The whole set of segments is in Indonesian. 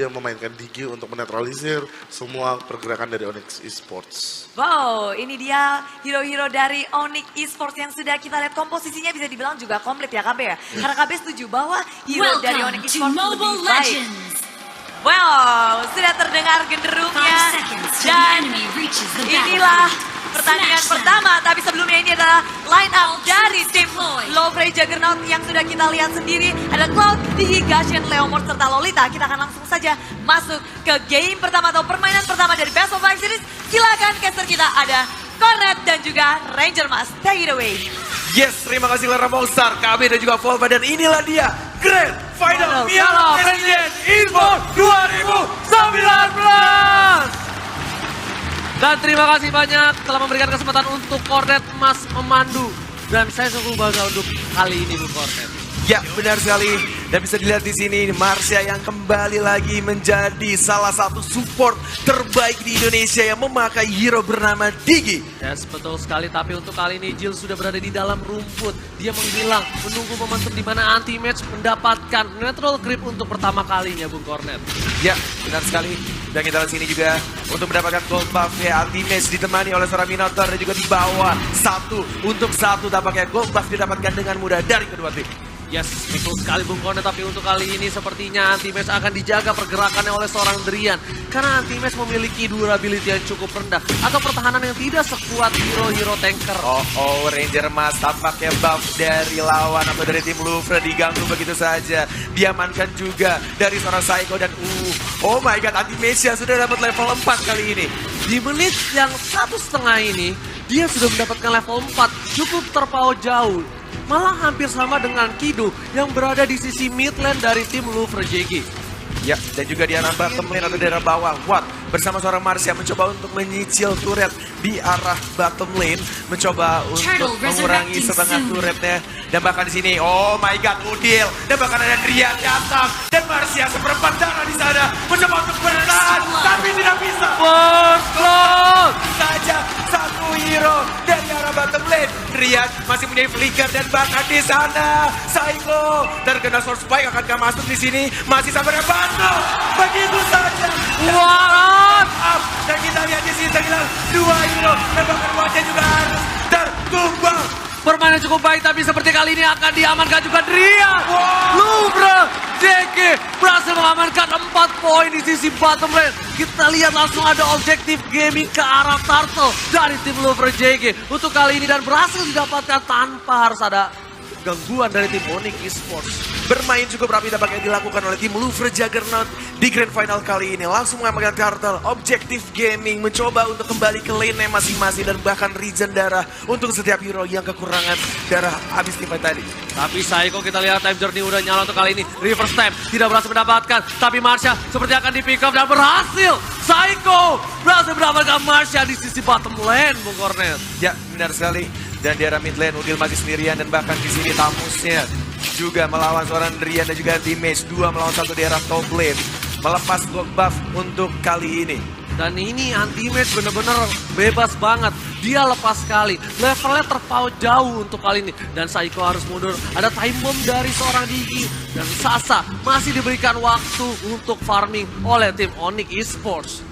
yang memainkan Digi untuk menetralisir semua pergerakan dari Onyx Esports. Wow, ini dia hero-hero dari Onyx Esports yang sudah kita lihat komposisinya bisa dibilang juga komplit ya KB ya. Karena KB setuju bahwa hero dari Onyx Esports lebih baik. Wow, sudah terdengar genderungnya dan inilah pertandingan pertama. Tapi sebelumnya ini adalah line up dari tim Lovre Juggernaut yang sudah kita lihat sendiri. Ada Cloud, Digi, Gashen, Leomord, serta Lolita. Kita akan langsung saja masuk ke game pertama atau permainan pertama dari Best of 5 Series. Silakan caster kita ada Cornet dan juga Ranger Mas. Take it away. Yes, terima kasih Lara Monster, KB dan juga Volva. Dan inilah dia Grand Final Piala Presiden Esports 2019. Dan terima kasih banyak telah memberikan kesempatan untuk Cornet Mas memandu. Dan saya sungguh bangga untuk kali ini Bu Cornet. Ya, benar sekali. Dan bisa dilihat di sini Marcia yang kembali lagi menjadi salah satu support terbaik di Indonesia yang memakai hero bernama Digi. Yes, betul sekali. Tapi untuk kali ini Jill sudah berada di dalam rumput. Dia menghilang, menunggu momentum di mana anti-match mendapatkan neutral grip untuk pertama kalinya Bung Cornet. Ya, benar sekali. Dan kita lihat sini juga untuk mendapatkan gold buff ya, anti-match ditemani oleh seorang Minotaur dan juga di bawah 1-1 tampaknya gold buff didapatkan dengan mudah dari kedua tim. Yes, betul sekali Bung Cornet, tapi untuk kali ini sepertinya anti-match akan dijaga pergerakannya oleh seorang Drian. Karena anti-match memiliki durability yang cukup rendah atau pertahanan yang tidak sekuat hero-hero tanker. Ranger Mas tampaknya buff dari lawan atau dari tim Louvre diganggu begitu saja. Diamankan juga dari seorang Psycho dan oh my god, anti-match sudah dapat level 4 kali ini. Di menit yang 1,5 ini, dia sudah mendapatkan level 4, cukup terpaut jauh. Malah hampir sama dengan Kido yang berada di sisi mid lane dari tim Louvre JG. Ya, dan juga di arah bottom lane atau daerah bawah. Watt bersama seorang Marcia mencoba untuk menyicil turret di arah bottom lane. Mencoba untuk mengurangi setengah turretnya. Dan bahkan di sini, oh my god, Udil. Dan bahkan ada Drian datang. Dan Marcia seperempat darah di sana. Mencoba untuk bertahan, tapi tidak bisa. Cloud saja satu hero dari arah bottom lane. Drian masih punya flicker dan bahkan di sana Psycho terkena sword spike. Akankah masuk di sini? Masih sampai bantu. Begitu saja. What? Dan kita lihat di sini terhilang dua hero dan bahkan wajah juga harus tertumbang. Permainan cukup baik, tapi seperti kali ini akan diamankan juga Drian. Louvre JG berhasil mengamankan 4 poin di sisi bottom lane. Kita lihat langsung ada objektif gaming ke arah Turtle dari tim Louvre JG untuk kali ini dan berhasil didapatkan tanpa harus ada gangguan dari tim Onyx Esports. Bermain cukup rapi tampaknya dilakukan oleh tim Louvre Juggernaut di Grand Final kali ini. Langsung mengamankan Turtle, objektif gaming mencoba untuk kembali ke lane-nya masing-masing dan bahkan regen darah untuk setiap hero yang kekurangan darah habis teamfight tadi. Tapi Psycho kita lihat time journey udah nyala untuk kali ini. Reverse time tidak berhasil mendapatkan, tapi Marcia seperti akan di pick up dan berhasil. Psycho berhasil mendapatkan Marcia di sisi bottom lane, Bung Cornet. Ya, benar sekali. Dan di arah mid lane Udil masih sendirian dan bahkan di sini Tamusnya juga melawan seorang Drian dan juga anti-match 2 melawan 1 di arah top lane. Melepas gold buff untuk kali ini. Dan ini anti-match bener-bener bebas banget. Dia lepas sekali. Levelnya terpaut jauh untuk kali ini. Dan Psycho harus mundur. Ada time bomb dari seorang Digi. Dan Sasa masih diberikan waktu untuk farming oleh tim Onyx Esports.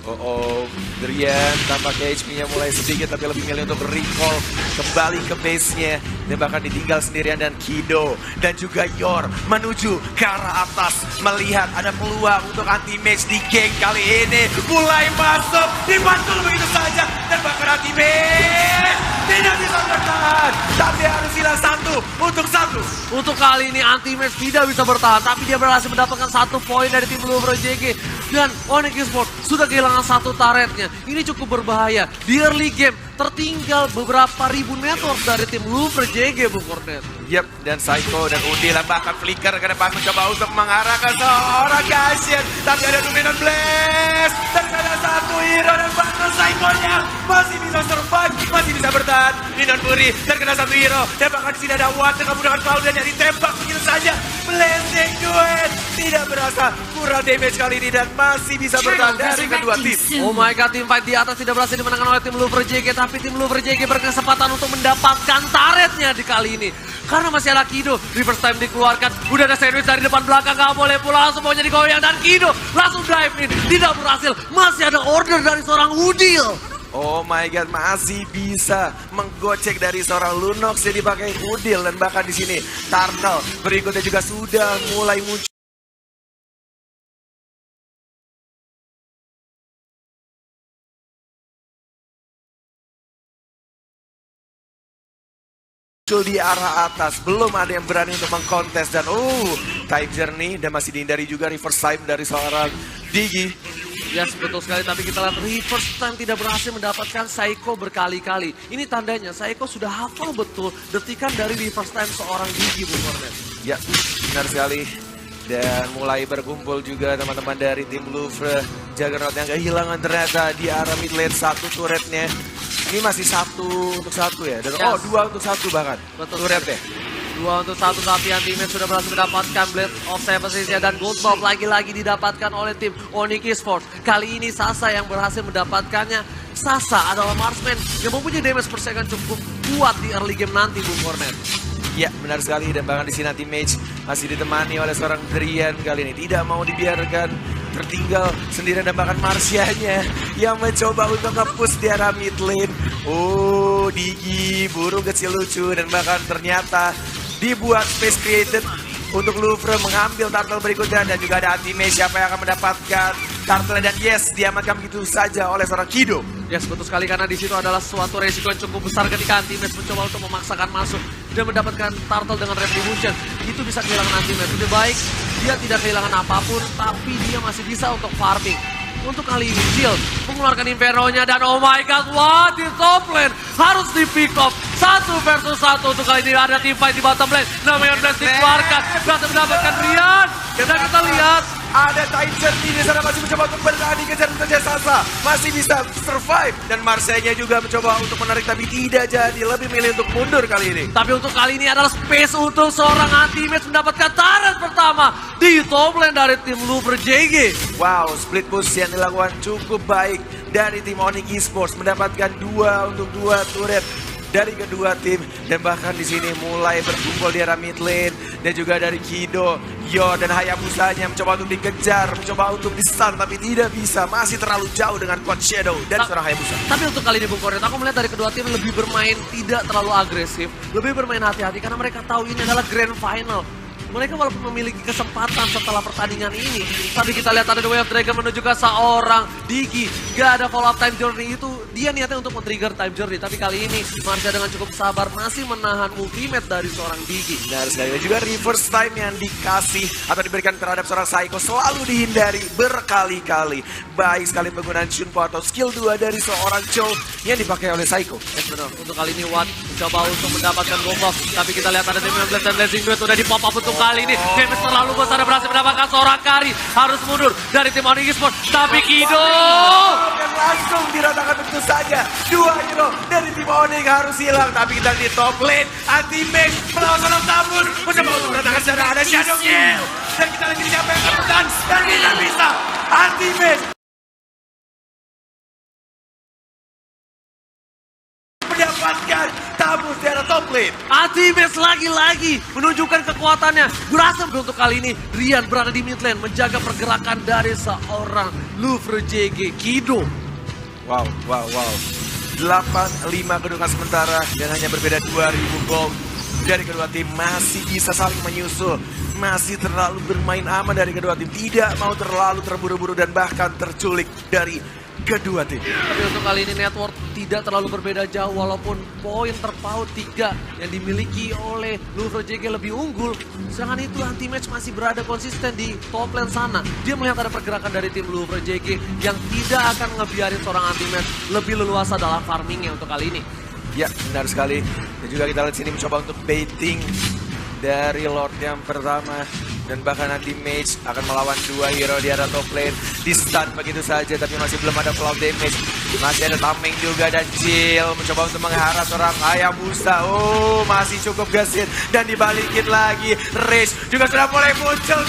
Drian tampaknya HP-nya mulai sedikit tapi lebih milih untuk recall kembali ke base-nya. Dan bahkan ditinggal sendirian dan Kido dan juga Yor menuju ke arah atas. Melihat ada peluang untuk anti-match di geng kali ini. Mulai masuk, dibantul begitu saja. Dan bahkan anti-match tidak bisa bertahan. Tapi harus hilang 1-1. Untuk kali ini anti-match tidak bisa bertahan. Tapi dia berhasil mendapatkan 1 poin dari tim Louvre JG. Dan Onyx Esports sudah kehilangan 1 turretnya. Ini cukup berbahaya. Di early game tertinggal beberapa ribu network dari tim Louvre JG, Bung Cornet. Yep, dan Psycho dan Udil bahkan flicker ke depan mencoba untuk mengarah ke seorang Gashen. Tapi ada Dominant Blast. Terkena 1 hero dan bahkan Psycho-nya masih bisa survive, masih bisa bertahan. Ninon Puri terkena 1 hero. Dan bahkan di sini ada Watt dengan menggunakan Cloud yang ditembak begitu saja. Blessing duet tidak berasa kurang damage kali ini dan masih bisa bertahan dari kedua tim. Oh my god, tim fight di atas tidak berhasil dimenangkan oleh tim Louvre JG. Tapi tim Louvre JG berkesempatan untuk mendapatkan turretnya di kali ini. Karena masih ada Kido. Reverse time dikeluarkan. Udah ada sandwich dari depan belakang. Gak boleh pulang. Langsung mau jadi goyang. Dan Kido langsung drive in. Tidak berhasil. Masih ada order dari seorang Udil. Oh my god, masih bisa menggocek dari seorang Lunox jadi pakai Udil. Dan bahkan di sini Turtle berikutnya juga sudah mulai muncul di arah atas. Belum ada yang berani untuk mengkontes. Dan time journey. Dan masih dihindari juga reverse time dari seorang Digi. Yes, betul sekali. Tapi kita lihat reverse time tidak berhasil mendapatkan Saiko berkali-kali. Ini tandanya Saiko sudah hafal betul detikan dari reverse time seorang Digi, Bung Kornet. Ya, benar sekali. Dan mulai berkumpul juga teman-teman dari tim Louvre. Juggernaut yang kehilangan ternyata di arah mid lane satu turretnya. Ini masih 1 untuk 1 ya? Dan, Yes. 2 untuk 1 bahkan. Betul. Turretnya. 2 untuk 1 tapi Anti-Mage sudah berhasil mendapatkan Blade of Seven Seas dan Gold Buff lagi-lagi didapatkan oleh tim Onyx Esports. Kali ini Sasa yang berhasil mendapatkannya. Sasa adalah marksman yang mempunyai damage per second cukup kuat di early game nanti, Bung Kornet. Ya, benar sekali. Dan bahkan di sini Anti-Mage masih ditemani oleh seorang Drian kali ini. Tidak mau dibiarkan tertinggal sendirian dan bahkan Marsianya yang mencoba untuk nge-push di arah mid lane. Digi, burung kecil lucu dan bahkan ternyata dibuat space created untuk Louvre mengambil Turtle berikutnya dan juga ada Anti-Mage siapa yang akan mendapatkan Turtle dan yes diamankan begitu saja oleh seorang Kido. Yes, betul sekali karena di situ adalah suatu resiko yang cukup besar ketika Anti-Mage mencoba untuk memaksakan masuk dan mendapatkan Turtle dengan Retribution. Itu bisa kehilangan Anti-Mage. Lebih baik dia tidak kehilangan apapun tapi dia masih bisa untuk farming. Untuk kali ini Jill mengeluarkan Inferno-nya dan oh my god, what di top lane harus di pick off 1 versus 1 untuk kali ini ada team fight di bottom lane. Namanya Blast dikeluarkan, berhasil mendapatkan Rian dan kita lihat ada time journey di sana masih mencoba untuk berani kejar Sasa. Masih bisa survive. Dan Marseille juga mencoba untuk menarik tapi tidak jadi. Lebih milih untuk mundur kali ini. tapi untuk kali ini adalah space untuk seorang Anti-Mage mendapatkan turret pertama di top lane dari tim Louvre JG. Wow, split push yang dilakukan cukup baik dari tim Onyx Esports. Mendapatkan 2 untuk 2 turret dari kedua tim. Dan bahkan di sini mulai berkumpul di arah mid lane. Dan juga dari Kido, Yor dan Hayabusanya mencoba untuk dikejar, mencoba untuk di-stun tapi tidak bisa. Masih terlalu jauh dengan Quad Shadow dan seorang Hayabusa. Tapi untuk kali ini Bung Kornet, aku melihat dari kedua tim lebih bermain tidak terlalu agresif, lebih bermain hati-hati karena mereka tahu ini adalah grand final. Mereka walaupun memiliki kesempatan setelah pertandingan ini, tapi kita lihat ada The Way of Dragon menuju ke seorang Digi. Gak ada follow up time journey itu, dia niatnya untuk men-trigger time journey. Tapi kali ini Marsha dengan cukup sabar masih menahan ultimate dari seorang Digi. Nah, sekali lagi juga reverse time yang dikasih atau diberikan terhadap seorang Saiko selalu dihindari berkali-kali. Baik sekali penggunaan Shunpo atau skill 2 dari seorang Cho yang dipakai oleh Saiko. Yes, benar. Untuk kali ini Watt mencoba untuk mendapatkan gold buff, tapi kita lihat ada Demian Blast dan Blazing Duet udah di pop up untuk kali ini. Damage terlalu besar berhasil mendapatkan seorang Kari. Harus mundur dari tim Onyx Esports. Tapi Kido Dan langsung diratakan tentu saja. 2 hero dari tim Onyx harus hilang. Tapi kita di top lane. Anti-Mage melawan seorang tabur. Mencoba untuk meratakan secara ada Shadow Kill. Dan kita lihat ini siapa yang akan menang. Dan kita bisa. Anti-Mage mendapatkan tabur di arah top lane. Anti-Mage lagi-lagi menunjukkan kekuatannya. Berhasil untuk kali ini Rian berada di mid lane menjaga pergerakan dari seorang Louvre JG Kido. Wow. 8-5 kedudukan sementara dan hanya berbeda 2000 gold. Dari kedua tim masih bisa saling menyusul. Masih terlalu bermain aman dari kedua tim. Tidak mau terlalu terburu-buru dan bahkan terculik dari kedua tim. Tapi untuk kali ini network tidak terlalu berbeda jauh walaupun poin terpaut 3 yang dimiliki oleh Louvre JG lebih unggul. Sedangkan itu Anti-Mage masih berada konsisten di top lane sana. Dia melihat ada pergerakan dari tim Louvre JG yang tidak akan ngebiarin seorang Anti-Mage lebih leluasa dalam farmingnya untuk kali ini. Ya, benar sekali. Dan juga kita lihat sini mencoba untuk baiting dari Lord yang pertama. Dan bahkan Anti-Mage akan melawan 2 hero di arah top lane. Di stun begitu saja tapi masih belum ada full damage. Masih ada Tameng juga dan Jill mencoba untuk menghara seorang Hayabusa. Masih cukup gesit dan dibalikin lagi. Rage juga sudah mulai muncul.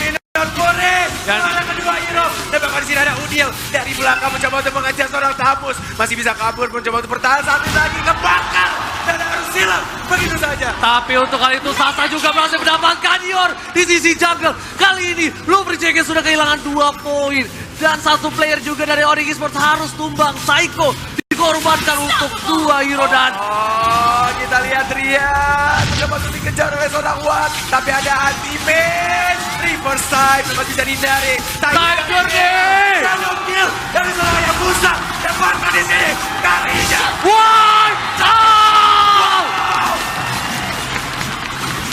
Dan ada kedua hero. Dan bahkan di sini ada Udil dari belakang mencoba untuk mengejar seorang Tamus. Masih bisa kabur mencoba untuk bertahan. Satu lagi kebakar dan harus silang begitu saja. Tapi untuk kali itu Sasa juga berhasil mendapatkan Yor di sisi jungle. Kali ini Louvre JG sudah kehilangan 2 poin. Dan satu player juga dari Onyx Esports harus tumbang. Psycho dikorbankan untuk 2 hero dan... Oh, kita lihat Rian. Mencoba untuk dikejar oleh seorang Watt. Tapi ada anti-match. Reverse side sempat bisa dihindari. Time journey. Satu kill dari seorang yang busak. Dapatkan di sini. Kalinya. Wipe out!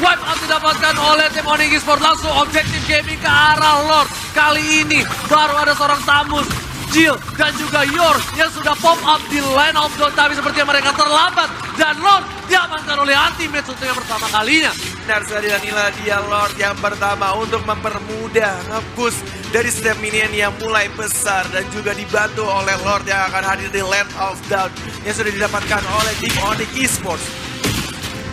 Wipe out didapatkan oleh tim Onyx Esports. Langsung objektif gaming ke arah Lord. Kali ini baru ada seorang Samus, Jill, dan juga Yor yang sudah pop up di line of zone. Tapi sepertinya mereka terlambat. Dan Lord diamankan oleh anti-match untuk yang pertama kalinya. Benar sekali, dan inilah dia Lord yang pertama untuk mempermudah nge-push dari setiap minion yang mulai besar. Dan juga dibantu oleh Lord yang akan hadir di Land of Doubt yang sudah didapatkan oleh tim Onyx Esports.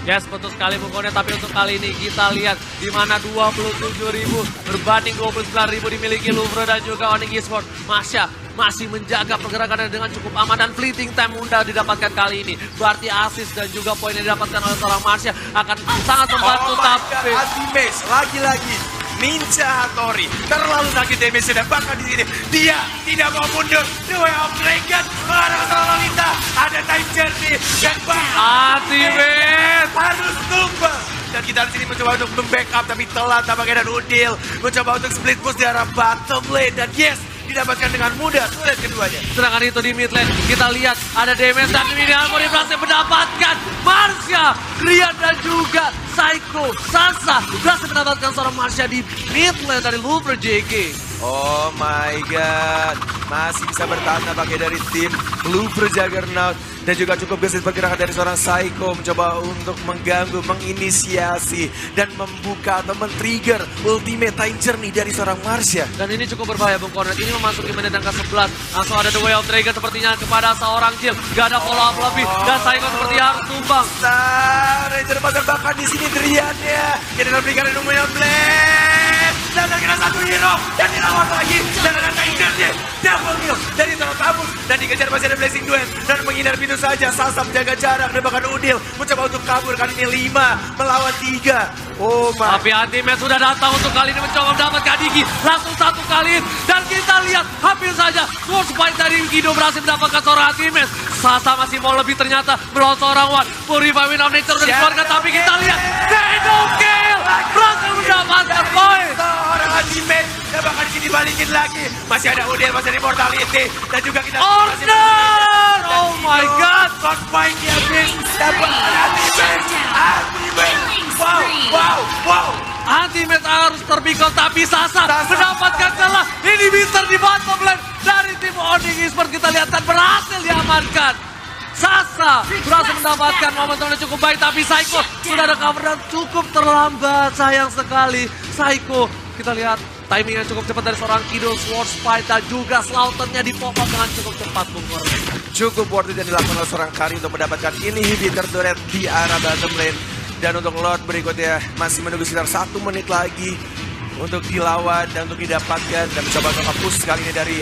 Yes, betul sekali Bungkone, tapi untuk kali ini kita lihat di mana 27.000 berbanding 29.000 dimiliki Louvre dan juga Onyx Esports. Masya masih menjaga pergerakannya dengan cukup aman dan fleeting time mudah didapatkan kali ini. Berarti assist dan juga poin yang didapatkan oleh seorang Marsha akan sangat membantu. Tapi anti-match lagi-lagi Ninja Hattori terlalu sakit damage dan bahkan di sini dia tidak mau mundur. The Way of Dragon mengarah ke seorang Lolita. Ada time journey dan bahkan anti-match harus tumbang. Dan kita di sini mencoba untuk membackup tapi telat tampaknya, dan Udil mencoba untuk split push di arah bottom lane, dan yes, didapatkan dengan mudah sulit keduanya. Sedangkan itu di mid lane kita lihat ada damage dan ini Harmony berhasil mendapatkan Marsha, Rian dan juga Psycho. Sansa berhasil mendapatkan seorang Marsha di mid lane dari Louvre JG. Oh my god, masih bisa bertahan pakai dari tim Louvre Juggernaut. Dan juga cukup gesit pergerakan dari seorang Psycho mencoba untuk mengganggu, menginisiasi dan membuka atau men-trigger ultimate time journey dari seorang Marsha. Dan ini cukup berbahaya Bung Kornet, ini memasuki menit angka 11. Langsung ada The Way of Dragon sepertinya kepada seorang Jill. Gak ada follow up lebih dan Psycho seperti harus tumbang. Ranger pasang bahkan di sini Driannya. Kita berikan Illuminal Blade. Dan ada satu hero dan dilawan lagi. Dan ada time journey. Double kill dari seorang Samus. Dan dikejar masih ada Blazing Duel dan menghindar pintu saja. Sasa menjaga jarak dan bahkan Udil mencoba untuk kabur. Kali ini 5 melawan 3. Oh my. Tapi anti-match sudah datang untuk kali ini mencoba mendapatkan Digi. Langsung satu kali dan kita lihat hampir saja Sword Fight dari Kido berhasil mendapatkan seorang anti-match. Sasa masih mau lebih ternyata melawan seorang Wan. Purify Wind of Nature sudah dikeluarkan, tapi kita lihat Shadow Kill berhasil mendapatkan poin. Seorang anti-match dan bahkan disini balikin lagi. Masih ada Udil, masih ada Immortality dan juga kita Order! Oh my god! Sword Fight dia habis dapat anti-match. Wow. Anti-match harus terpikul, tapi Sasa mendapatkan celah. Ini bisa di bottom lane dari tim Onyx Esports. Kita lihat dan berhasil diamankan. Sasa berhasil mendapatkan momentumnya cukup baik, tapi Psycho sudah ada cover dan cukup terlambat. Sayang sekali Psycho. Kita lihat timing yang cukup cepat dari seorang Kido, Sword Fight dan juga Slaughter-nya di pop up dengan cukup cepat Bung Kornet. Cukup worth it yang dilakukan oleh seorang Kari untuk mendapatkan inhibitor turret di arah bottom lane. Dan untuk Lord berikutnya masih menunggu sekitar 1 menit lagi untuk dilawan dan untuk didapatkan, dan mencoba untuk hapus kali ini dari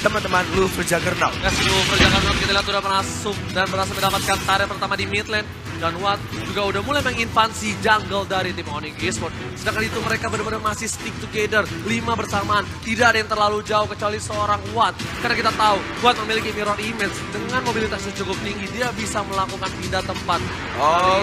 teman-teman Louvre Juggernaut. Louvre Juggernaut kita lihat sudah masuk dan berhasil mendapatkan turret pertama di mid lane. Dan Watt juga udah mulai menginvasi jungle dari tim Onyx Esports. Sedangkan itu mereka benar-benar masih stick together. 5 bersamaan. Tidak ada yang terlalu jauh kecuali seorang Watt. Karena kita tahu Watt memiliki mirror image. Dengan mobilitas yang cukup tinggi, dia bisa melakukan pindah tempat.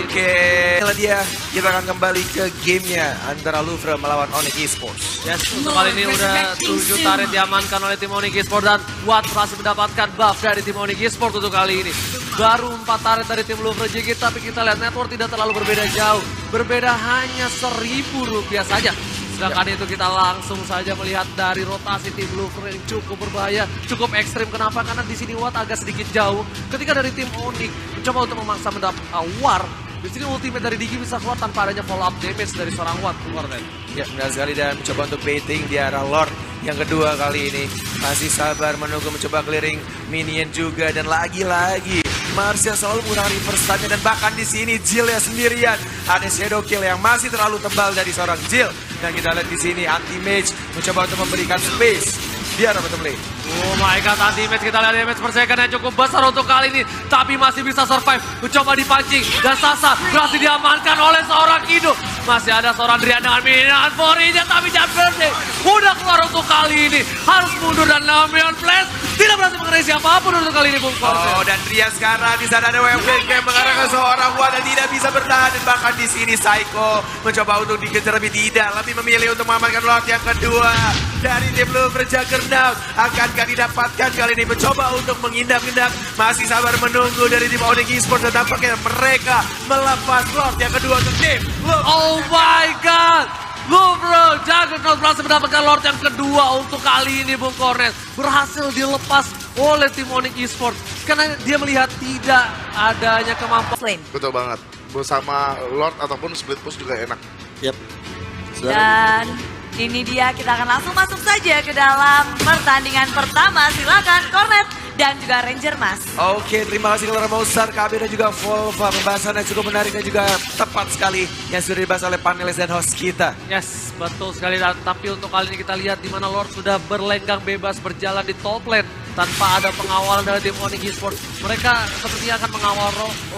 Oke. Inilah dia. Kita akan kembali ke gamenya antara Louvre melawan Onyx Esports. Yes, untuk kali ini udah 7 turret diamankan oleh tim Onyx Esports. Dan Watt berhasil mendapatkan buff dari tim Onyx Esports untuk kali ini. Baru 4 turret dari tim Louvre JG, tapi kita lihat network tidak terlalu berbeda jauh. Berbeda hanya Rp1.000 saja. Sedangkan itu kita langsung saja melihat dari rotasi tim Louvre yang cukup berbahaya, cukup ekstrim. Kenapa? Karena di sini Watt agak sedikit jauh. Ketika dari tim Onyx mencoba untuk memaksa mendapatkan war, di sini ultimate dari Digi bisa keluar tanpa adanya follow up damage dari seorang Watt. Ya, benar sekali, dan mencoba untuk baiting di arah Lord yang kedua kali ini. Masih sabar menunggu, mencoba clearing minion juga, dan lagi-lagi Marsha selalu menggunakan reverse stun-nya, dan bahkan di sini Jill ya sendirian. Ada shadow kill yang masih terlalu tebal dari seorang Jill, dan kita lihat di sini anti mage mencoba untuk memberikan space di arah bottom lane. Oh my god, anti-match kita lihat damage per second yang cukup besar untuk kali ini. Tapi masih bisa survive, mencoba dipancing. Dan Sasa berhasil diamankan oleh seorang Kido. Masih ada seorang Drian dengan minion Forinya, tapi jangan berdeh. Udah keluar untuk kali ini. Harus mundur dan Namion Flash tidak berhasil mengenai siapapun untuk kali ini, Bung Korsen. Oh, dan Drian sekarang di sana ada WFK mengarah ke seorang Wan dan tidak bisa bertahan. Dan bahkan di sini Psycho mencoba untuk dikejar tapi tidak. Lebih memilih untuk mengamankan Lord yang kedua. Dari tim Louvre Juggernaut. Akankah didapatkan kali ini? Mencoba untuk mengindak-indak. Masih sabar menunggu dari tim Onyx Esports. Dan tampaknya mereka melepas Lord yang kedua untuk tim Louvre. Oh my god. Louvre Juggernaut berhasil mendapatkan Lord yang kedua untuk kali ini, Bung Kornet. Berhasil dilepas oleh tim Onyx Esports. Karena dia melihat tidak adanya kemampuan. Flame. Betul banget. Bersama Lord ataupun split push juga enak. Yap. Dan ini dia, kita akan langsung masuk saja ke dalam pertandingan pertama. Silakan Kornet dan juga Ranger Mas. Oke, terima kasih kepada Mausar, KB dan juga Volva. Pembahasan yang cukup menarik dan juga tepat sekali yang sudah dibahas oleh panelis dan host kita. Yes, betul sekali. Tapi untuk kali ini kita lihat di mana Lord sudah berlenggang bebas berjalan di top lane tanpa ada pengawalan dari tim Onyx Esports. Mereka sepertinya akan mengawal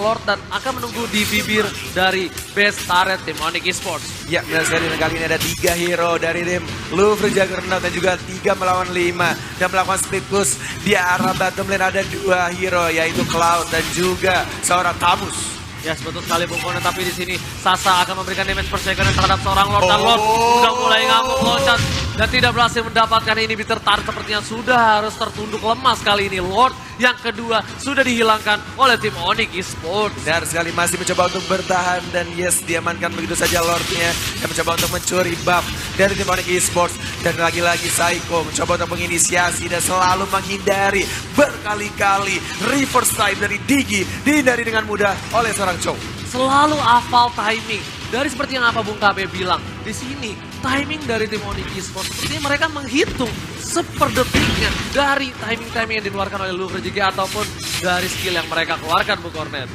Lord dan akan menunggu di bibir dari base turret tim Onyx Esports. Ya, benar sekali. Dan kali ini ada 3 hero dari tim Louvre Juggernaut dan juga 3 melawan 5 dan melakukan split push. Di arah bottom lane ada 2 hero yaitu Cloud dan juga seorang Tamus. Yes, betul sekali Bung Kornet, tapi di sini Sasa akan memberikan damage per second terhadap seorang Lord. Dan Lord sudah mulai ngamuk loncat dan tidak berhasil mendapatkan ini. Tertarik sepertinya sudah harus tertunduk lemas kali ini. Lord yang kedua sudah dihilangkan oleh tim Onyx Esports. Benar sekali, masih mencoba untuk bertahan dan yes, diamankan begitu saja Lordnya. Dan mencoba untuk mencuri buff dari tim Onyx Esports. Dan lagi-lagi Psycho mencoba untuk menginisiasi dan selalu menghindari berkali-kali reverse time dari Digi. Dihindari dengan mudah oleh seorang Chow. Selalu hafal timing. Dari seperti yang apa Bung KB bilang, di sini timing dari tim Onyx Esports sepertinya mereka menghitung seperdetiknya dari timing-timing yang dikeluarkan oleh Louvre JG ataupun dari skill yang mereka keluarkan, Bung Kornet.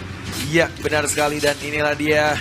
Iya, benar sekali, dan inilah dia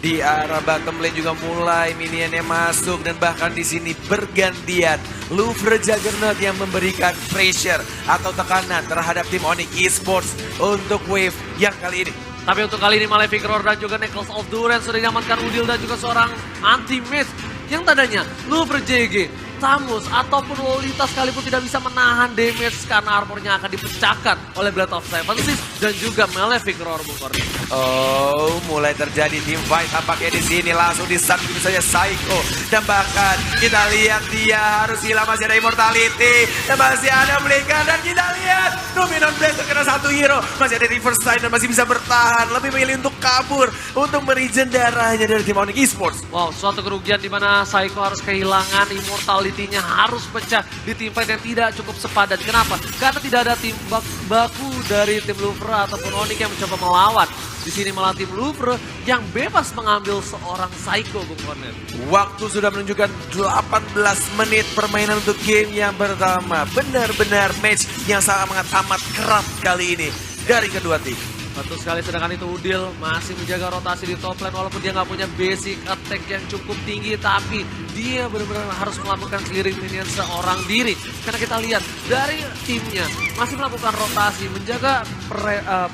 di arah bottom lane juga mulai minionnya masuk dan bahkan di sini bergantian Louvre Juggernaut yang memberikan pressure atau tekanan terhadap tim Onyx Esports untuk wave yang kali ini. Tapi untuk kali ini Malefic Roar dan juga Necklace of Durance sudah diamankan Udil dan juga seorang anti-mage yang tandanya Louvre JG, Tamus ataupun Lolita sekalipun tidak bisa menahan damage karena armornya akan dipecahkan oleh Blade of Seven Seas dan juga Malefic Roar, Bung Kornet. Oh, mulai terjadi team fight tampaknya di sini, langsung disan begitu saja Psycho dan bahkan kita lihat dia harus hilang, masih ada immortality dan masih ada Blinker dan kita lihat Dominon Blade terkena satu hero, masih ada reverse side dan masih bisa bertahan, lebih memilih untuk kabur untuk meregen darahnya dari tim Onyx Esports. Wow, suatu kerugian di mana Psycho harus kehilangan immortality-nya, harus pecah di tim fight yang tidak cukup sepadan. Kenapa? Karena tidak ada tim baku dari tim Louvre ataupun Onyx yang mencoba melawan. Di sini malah tim Louvre yang bebas mengambil seorang Psycho, Bung Kornet. Waktu sudah menunjukkan 18 menit permainan untuk game yang pertama. Benar-benar match yang sangat amat keras kali ini dari kedua tim. Betul sekali, sedangkan itu Udil masih menjaga rotasi di top lane walaupun dia nggak punya basic attack yang cukup tinggi, tapi dia benar-benar harus melakukan clearing minion seorang diri. Karena kita lihat dari timnya masih melakukan rotasi, menjaga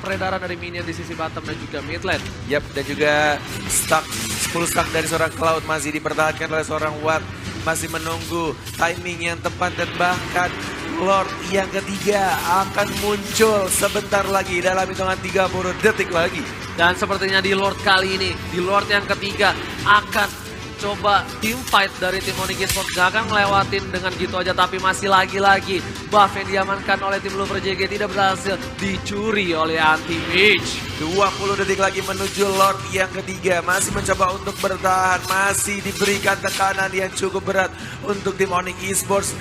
peredaran dari minion di sisi bottom dan juga mid lane. Yap, dan juga stuck 10 stuck dari seorang Cloud masih dipertahankan oleh seorang Watt. Masih menunggu timing yang tepat dan bahkan Lord yang ketiga akan muncul sebentar lagi dalam hitungan 30 detik lagi. Dan sepertinya di Lord kali ini, di Lord yang ketiga akan coba team fight dari tim Onyx Esports. Gak akan ngelewatin dengan gitu aja, tapi masih lagi-lagi buff yang diamankan oleh tim Louvre JG tidak berhasil dicuri oleh anti-mage. 20 detik lagi menuju Lord yang ketiga, masih mencoba untuk bertahan, masih diberikan tekanan yang cukup berat untuk tim Onyx Esports.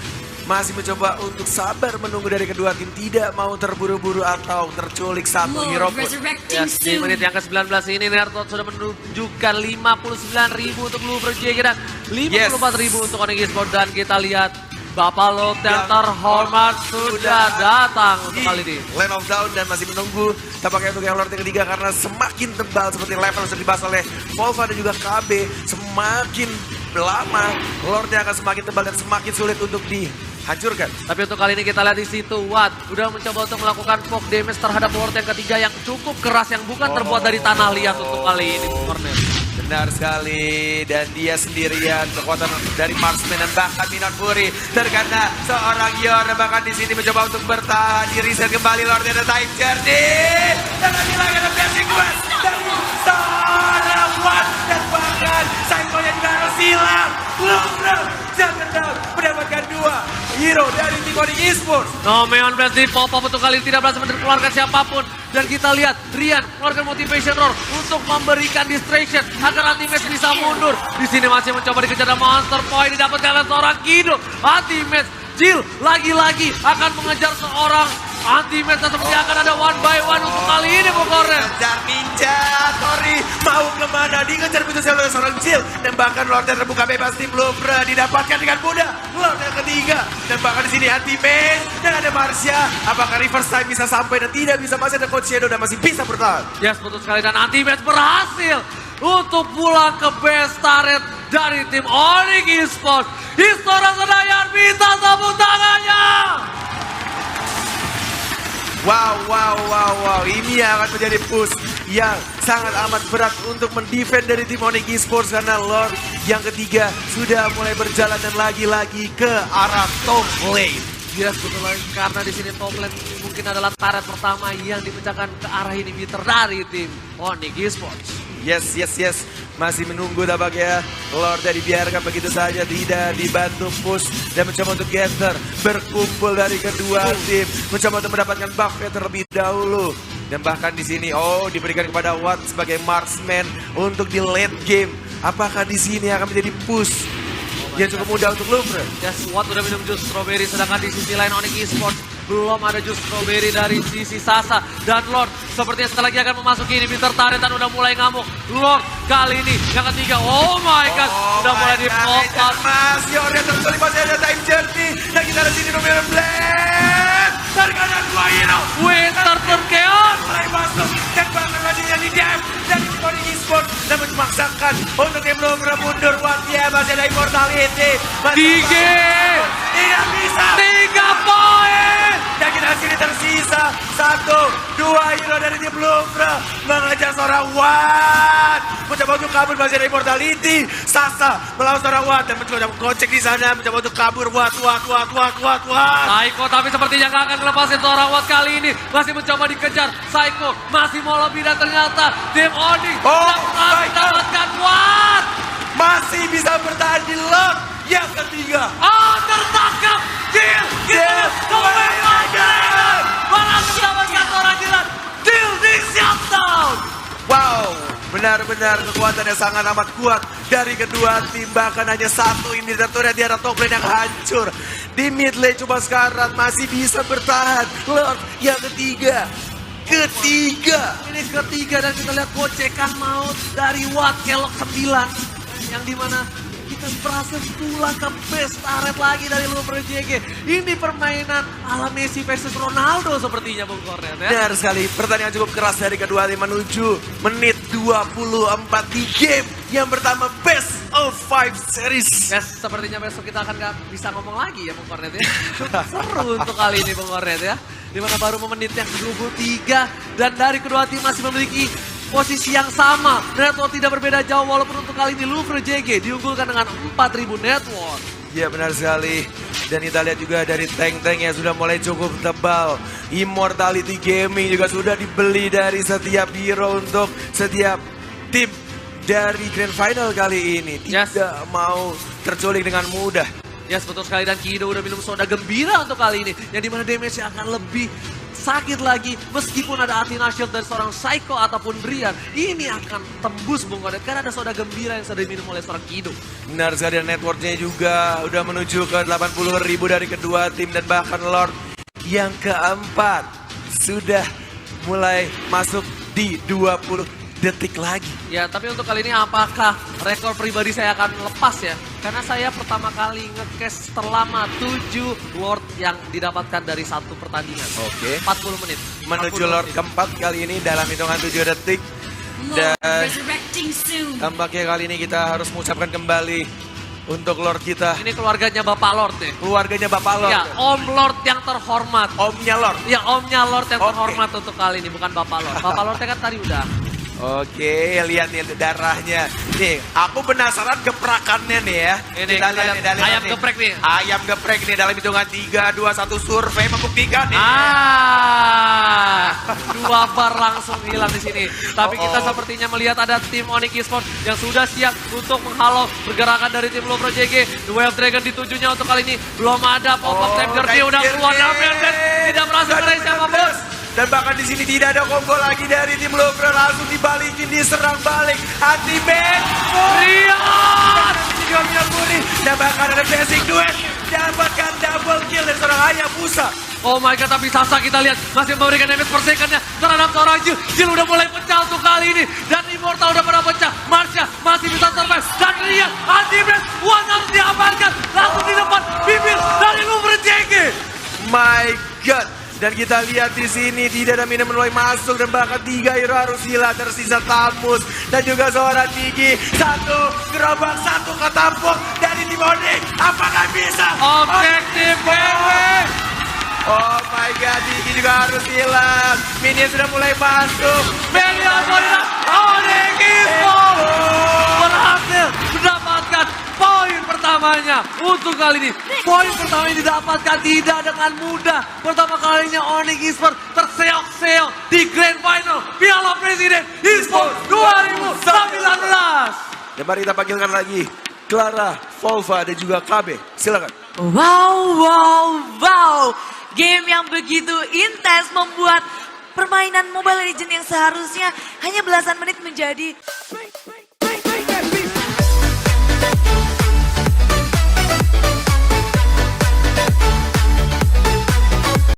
Masih mencoba untuk sabar menunggu dari kedua tim, tidak mau terburu-buru atau terculik satu hero pun. Yes, di menit yang ke-19 ini Nertot sudah menunjukkan 59.000 untuk Louvre JG dan 54.000 untuk Onyx Esports. Dan kita lihat Bapak Lot yang terhormat sudah datang untuk kali ini. Land of Down dan masih menunggu tampaknya untuk yang Lord yang ketiga karena semakin tebal seperti level yang sudah dibahas oleh Volva dan juga KB. Semakin lama Lordnya akan semakin tebal dan semakin sulit untuk hancurkan. Tapi untuk kali ini kita lihat di situ, Watt udah mencoba untuk melakukan poke damage terhadap Lord yang ketiga yang cukup keras, yang bukan terbuat dari tanah liat untuk kali ini, Cornet. Benar sekali, dan dia sendirian, kekuatan dari Marksman dan bahkan Minot Fury terkena seorang Yor, dan bahkan di sini mencoba untuk bertahan, di reset kembali Lord ada time journey, dan lagi-lagi ada basic quest dari seorang Watt, dan bahkan Psycho-nya juga harus hilang. Lubra Juggernaut mendapatkan 2 hero dari tim Onyx Esports. No, Meon Blast di pop-up untuk kali ini tidak berhasil mengeluarkan siapapun. Dan kita lihat Rian mengeluarkan motivation roar untuk memberikan distraction agar Anti-Match bisa mundur. Di sini masih mencoba dikejar dan Monster Point didapatkan oleh seorang Kido. Anti-Match Jill lagi-lagi akan mengejar seorang Anti-Match, dan seperti akan ada 1-by-1 untuk kali ini, Cornet. Kejar Ninja, Tori mau kemana? Dikejar putus oleh seorang Jill, dan bahkan Lord yang terbuka bebas tim Lubra didapatkan dengan mudah. Lord yang ketiga, dan bahkan di sini Anti-Match dan ada Marsha. Apakah reverse time bisa sampai dan tidak bisa, masih ada Coach Shadow dan masih bisa bertahan. Yes, betul sekali, dan Anti-Match berhasil untuk pulang ke best turret dari tim Onyx Esports. Istora Senayan minta tepuk tangannya. Wow. Ini akan menjadi push yang sangat amat berat untuk mendefend dari tim Onyx Esports, karena Lord yang ketiga sudah mulai berjalan dan lagi-lagi ke arah top lane. Yes, betul lagi, karena di sini top lane mungkin adalah turret pertama yang dipecahkan ke arah inhibitor dari tim Onyx Esports. Yes. Masih menunggu tampaknya. Lord dibiarkan begitu saja, tidak dibantu push dan mencoba untuk gather. Berkumpul dari kedua tim, mencoba untuk mendapatkan buffnya terlebih dahulu. Dan bahkan di sini, diberikan kepada Watt sebagai marksman untuk di late game. Apakah di sini akan menjadi push yang cukup mudah untuk Lubra? Yes, Watt udah minum jus strawberry, sedangkan di sisi lain Onyx Esports belum ada jus strawberry dari sisi Sasa. Dan Lord sepertinya setelah lagi akan memasuki inhibitor turret dan udah mulai ngamuk. Lord kali ini yang ketiga, oh my god, udah mulai di pop up. Mas Yor yang tertulis masih ada time journey. Dan kita ada sini Roman Blade. Terkena 2 hero. Winter Turkeon Mulai masuk dan bahkan masih jadi jam dari Onyx Esports dan memaksakan untuk tim Lubra mundur. Watt dia masih ada immortality. Tidak bisa. 3 poin. Dan kita sini tersisa 1-2 hero dari tim Lubra mengejar seorang Watt. Mencoba untuk kabur masih ada immortality. Sasa melawan seorang Watt dan mencoba gocek di sana, mencoba untuk kabur. Watt. Psycho tapi sepertinya gak akan lepasin seorang Watt kali ini. Masih mencoba dikejar. Psycho masih mau lebih dan ternyata tim Onyx mendapatkan Watt. Masih bisa bertahan di Lord yang ketiga. Tertangkap. Jill. Malah mendapatkan seorang Jill. Jill di shutdown. Wow, benar-benar kekuatan yang sangat amat kuat dari kedua tim. Bahkan hanya satu inhibitor di arah top lane yang hancur. Di mid lane cuma sekarang masih bisa bertahan. Lord yang ketiga. Finish ketiga dan kita lihat gocekan maut dari Watt kelok 9. Yang dimana kita berhasil pulang ke best turret lagi dari Lubra JG. Ini permainan ala Messi versus Ronaldo sepertinya, Bung Cornet ya. Benar sekali, pertandingan cukup keras dari kedua tim menuju menit 24 di game yang pertama best of 5 series. Yes, sepertinya besok kita akan gak bisa ngomong lagi ya Bung Cornet ya. Cukup seru untuk kali ini Bung Cornet ya. Dimana baru menit yang 23 dan dari kedua tim masih memiliki posisi yang sama. Network tidak berbeda jauh walaupun untuk kali ini Lubra JG diunggulkan dengan 4.000 network. Ya benar sekali. Dan kita lihat juga dari tank-tank yang sudah mulai cukup tebal. Immortality Gaming juga sudah dibeli dari setiap hero untuk setiap tim dari Grand Final kali ini. Tidak mau terculik dengan mudah. Yes, betul sekali, dan Kido udah minum soda gembira untuk kali ini. Yang dimana damage-nya akan lebih sakit lagi. Meskipun ada Athena Shield dari seorang Psycho ataupun Brian. Ini akan tembus Bung Kodet. Karena ada soda gembira yang sudah diminum oleh seorang Kido. Benar sekali, dan networknya juga udah menuju ke 80.000 dari kedua tim. Dan bahkan Lord yang keempat sudah mulai masuk di 20 detik lagi. Ya, tapi untuk kali ini apakah rekor pribadi saya akan lepas ya? Karena saya pertama kali nge-cash selama 7 Lord yang didapatkan dari satu pertandingan. Oke. 40 menit. Menuju Lord keempat kali ini dalam hitungan 7 detik. Dan tampaknya kali ini kita harus mengucapkan kembali untuk Lord kita. Ini keluarganya Bapak Lord nih. Keluarganya Bapak Lord. Ya, Om Lord yang terhormat. Omnya Lord. Ya, Omnya Lord yang Oke. terhormat untuk kali ini, bukan Bapak Lord. Bapak Lordnya kan tadi udah. Oke, lihat nih darahnya. Nih, aku penasaran geprakannya nih ya. Ini kita lihat ayam geprek nih. Ayam geprek nih dalam hitungan 3, 2, 1 survei membuktikan nih. Dua bar langsung hilang di sini. Tapi kita sepertinya melihat ada tim Onyx Esports yang sudah siap untuk menghalau pergerakan dari tim Lubro JG. Duel Dragon ditujunya untuk kali ini belum ada pop-up timer, dia udah keluar dan tidak berhasil meraih siapapun. Dan bahkan di sini tidak ada combo lagi dari tim Lubro, langsung dibalikin, diserang balik. Anti-ban. Rian! Dan bahkan ada basic duet. Dapatkan double kill dari seorang Hayabusa. Oh my god, tapi Sasa kita lihat masih memberikan damage per second-nya terhadap seorang Jill. Jill udah mulai pecah untuk kali ini. Dan Immortal udah pernah pecah. Marsha masih bisa survive. Dan Rian, anti-blast, One harus diamankan. Langsung di depan bibir dari Lubro JG. My god. Dan kita lihat di sini tidak ada minum mulai masuk dan bahkan 3 hero harus hilang, tersisa Tamus dan juga seorang Digi. 1 gerobak, 1 ketampung dari tim Onyx. Apakah bisa? Objektif BW. Oh my god, Digi juga harus hilang. Minion sudah mulai masuk. Melian Molina, Onyx Esports berhasil mendapatkan poin pertamanya untuk kali ini. Poin pertama yang didapatkan tidak dengan mudah. Pertama kalinya Onyx Esports terseok-seok di Grand Final Piala Presiden Esports 2019. Dan mari kita panggilkan lagi Clara, Volva dan juga KB. Silakan. Wow. Game yang begitu intens membuat permainan Mobile Legends yang seharusnya hanya belasan menit menjadi